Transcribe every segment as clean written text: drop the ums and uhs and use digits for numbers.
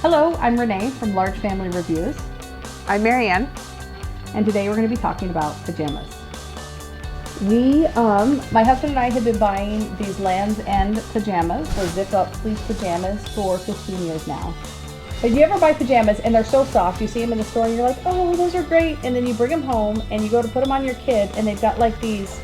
Hello, I'm Renee from Large Family Reviews. I'm Marianne. And today we're going to be talking about pajamas. My husband and I have been buying these Land's End pajamas, or zip-up fleece pajamas, for 15 years now. If you ever buy pajamas and they're so soft, you see them in the store and you're like, oh, those are great, and then you bring them home and you go to put them on your kid and they've got like these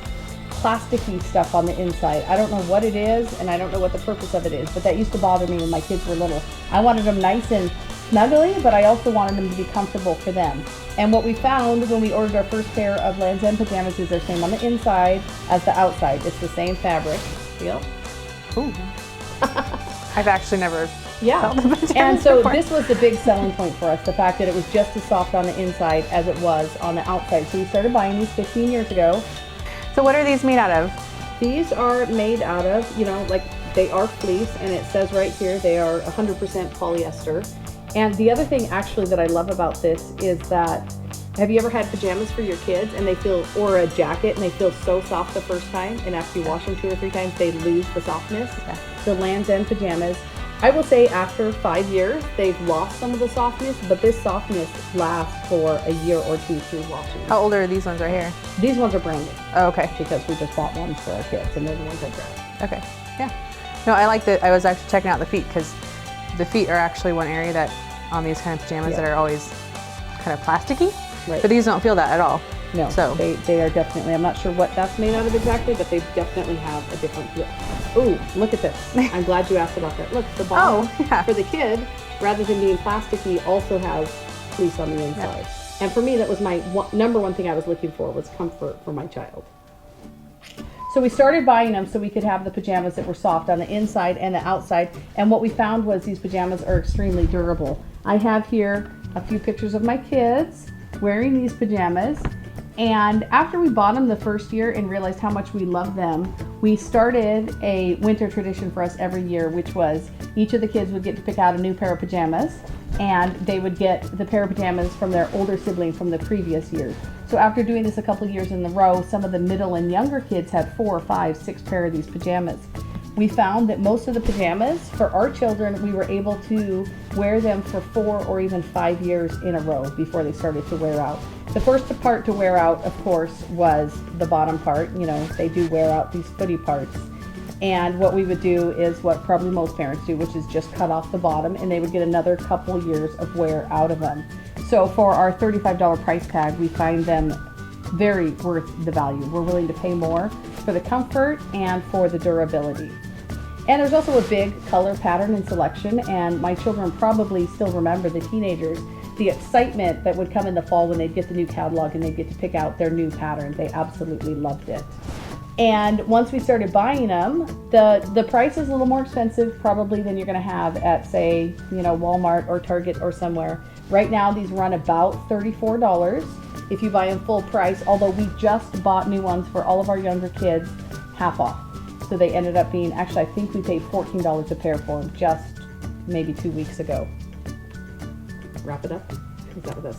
plasticky stuff on the inside. I don't know what it is and I don't know what the purpose of it is, but that used to bother me when my kids were little. I wanted them nice and snuggly, but I also wanted them to be comfortable for them. And what we found when we ordered our first pair of Land's End pajamas is they're the same on the inside as the outside. It's the same fabric. Feel? Ooh. I've actually never felt the pajamas and so before. This was the big selling point for us, the fact that it was just as soft on the inside as it was on the outside. So we started buying these 15 years ago. So what are these made out of? These are made out of, like they are fleece, and it says right here they are 100% polyester. And the other thing actually that I love about this is that, have you ever had pajamas for your kids and or a jacket and they feel so soft the first time, and after you wash them 2 or 3 times they lose the softness? Yeah. The Land's End pajamas, I will say after 5 years they've lost some of the softness, but this softness lasts for a year or 2 through washing. How old are these ones right here? These ones are brand new. Oh, okay. Because we just bought ones for our kids and they're the ones I grabbed. Okay. Yeah. No, I like that. I was actually checking out the feet because the feet are actually one area that on these kind of pajamas that are always kind of plasticky. Right. But these don't feel that at all. No, so they are definitely, I'm not sure what that's made out of exactly, but they definitely have a different feel. Ooh, look at this. I'm glad you asked about that. Look, the bottom for the kid, rather than being plasticky, also has fleece on the inside. Yeah. And for me, that was my number one thing I was looking for, was comfort for my child. So we started buying them so we could have the pajamas that were soft on the inside and the outside. And what we found was these pajamas are extremely durable. I have here a few pictures of my kids wearing these pajamas. And after we bought them the first year and realized how much we loved them, we started a winter tradition for us every year, which was each of the kids would get to pick out a new pair of pajamas, and they would get the pair of pajamas from their older sibling from the previous years. So after doing this a couple years in a row, some of the middle and younger kids had 4, 5, 6 pair of these pajamas. We found that most of the pajamas for our children, we were able to wear them for 4 or even 5 years in a row before they started to wear out. The first part to wear out, of course, was the bottom part. They do wear out these footy parts. And what we would do is what probably most parents do, which is just cut off the bottom, and they would get another couple years of wear out of them. So for our $35 price tag, we find them very worth the value. We're willing to pay more for the comfort and for the durability. And there's also a big color pattern and selection, and my children probably still remember, the teenagers, the excitement that would come in the fall when they'd get the new catalog and they'd get to pick out their new pattern. They absolutely loved it. And once we started buying them, the price is a little more expensive probably than you're going to have at, say, Walmart or Target or somewhere. Right now these run about $34 if you buy them full price, although we just bought new ones for all of our younger kids half off. So they ended up being, actually I think we paid $14 a pair for them just maybe 2 weeks ago. Wrap it up. Is that what this?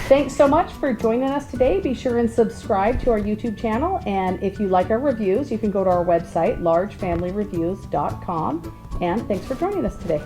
Thanks so much for joining us today. Be sure and subscribe to our YouTube channel. And if you like our reviews, you can go to our website, largefamilyreviews.com. And thanks for joining us today.